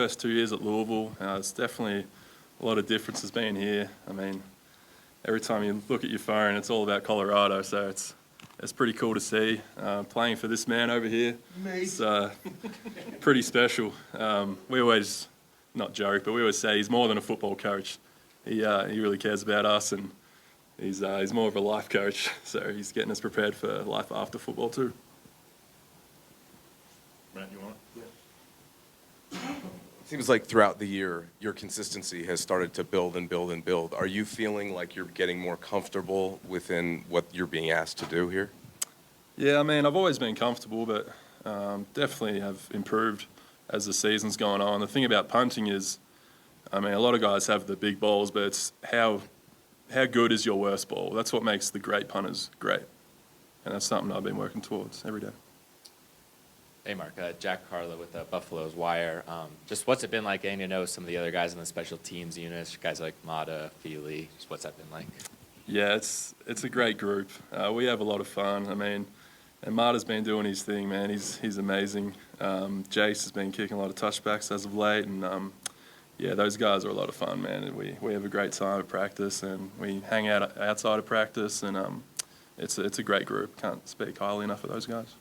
First 2 years at Louisville, it's definitely a lot of differences being here. I mean, every time you look at your phone, it's all about Colorado, so it's pretty cool to see. Playing for this man over here, it's pretty special. We always, not joke, but we always say he's more than a football coach. He really cares about us, and he's more of a life coach, so he's getting us prepared for life after football too. Matt, you want it? It seems like throughout the year, your consistency has started to build and build and build. Are you feeling like you're getting more comfortable within what you're being asked to do here? Yeah, I mean, I've always been comfortable, but definitely have improved as the season's gone on. The thing about punting is, I mean, a lot of guys have the big balls, but it's how good is your worst ball? That's what makes the great punters great. And that's something I've been working towards every day. Hey, Mark. Jack Carla with Buffalo's Wire. Just what's it been like getting to know some of the other guys in the special teams units, guys like Mata, Feely? Just what's that been like? Yeah, it's a great group. We have a lot of fun. I mean, and Mata's been doing his thing, man. He's amazing. Jace has been kicking a lot of touchbacks as of late, and yeah, those guys are a lot of fun, man. And we have a great time at practice, and we hang out outside of practice, and it's a great group. Can't speak highly enough of those guys.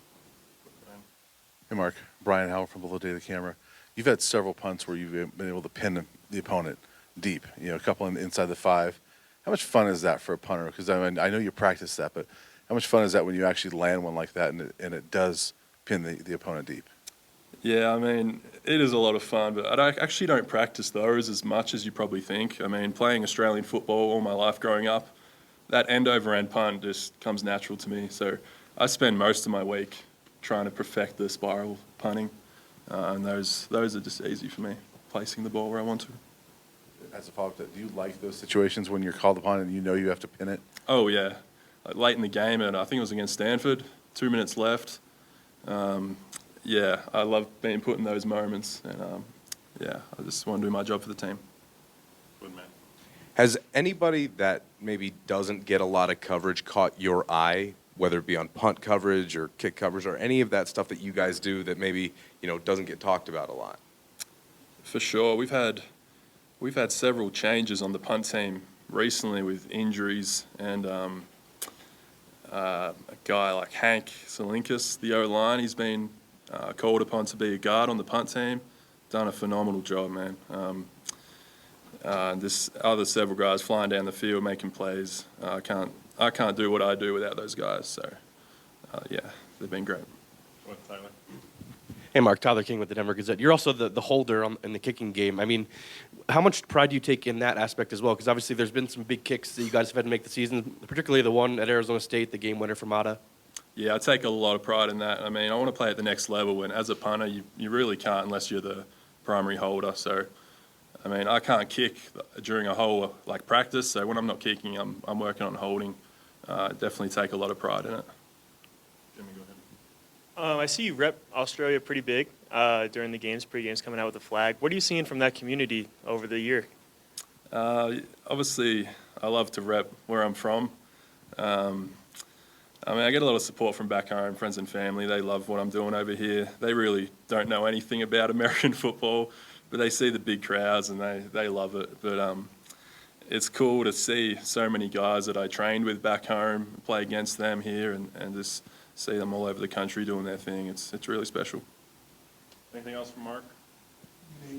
Hey, Mark. Brian Howell from Below Data Camera. You've had several punts where you've been able to pin the opponent deep, a couple inside the 5. How much fun is that for a punter? Because I mean, I know you practice that, but how much fun is that when you actually land one like that and it does pin the opponent deep? Yeah, I mean, it is a lot of fun, but I actually don't practice those as much as you probably think. I mean, playing Australian football all my life growing up, that end-over-end punt just comes natural to me. So I spend most of my week trying to perfect the spiral punting, and those are just easy for me, placing the ball where I want to. As a follow-up, do you like those situations when you're called upon and you have to pin it? Oh, yeah. Like late in the game, and I think it was against Stanford, 2 minutes left. Yeah, I love being put in those moments, and yeah, I just want to do my job for the team. Good man. Has anybody that maybe doesn't get a lot of coverage caught your eye, whether it be on punt coverage or kick coverage or any of that stuff that you guys do that maybe, doesn't get talked about a lot? For sure. We've had several changes on the punt team recently with injuries, and a guy like Hank Salinkas, the O-line, he's been called upon to be a guard on the punt team. Done a phenomenal job, man. This other several guys flying down the field making plays. I can't do what I do without those guys. So yeah, they've been great. Tyler? Hey, Mark. Tyler King with the Denver Gazette. You're also the holder in the kicking game. I mean, how much pride do you take in that aspect as well? Because obviously there's been some big kicks that you guys have had to make the season, particularly the one at Arizona State, the game winner for Mata. Yeah, I take a lot of pride in that. I mean, I want to play at the next level, and as a punter, you really can't unless you're the primary holder. So, I mean, I can't kick during a whole like practice. So when I'm not kicking, I'm working on holding. Definitely take a lot of pride in it. Jimmy, go ahead. I see you rep Australia pretty big during the games, pre-games, coming out with the flag. What are you seeing from that community over the year? Obviously, I love to rep where I'm from. I mean, I get a lot of support from back home, friends and family. They love what I'm doing over here. They really don't know anything about American football, but they see the big crowds and they love it. But it's cool to see so many guys that I trained with back home, play against them here, and just see them all over the country doing their thing. It's really special. Anything else from Mark?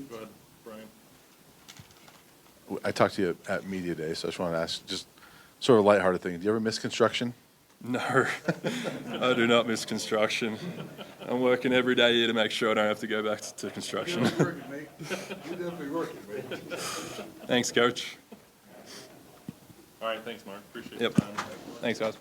Go ahead, Brian. I talked to you at Media Day, so I just want to ask, just sort of a lighthearted thing. Do you ever miss construction? No, I do not miss construction. I'm working every day here to make sure I don't have to go back to construction. You're working, mate. You're definitely working, mate. Thanks, Coach. All right, thanks, Mark. Appreciate Yep. your time. Thanks, guys.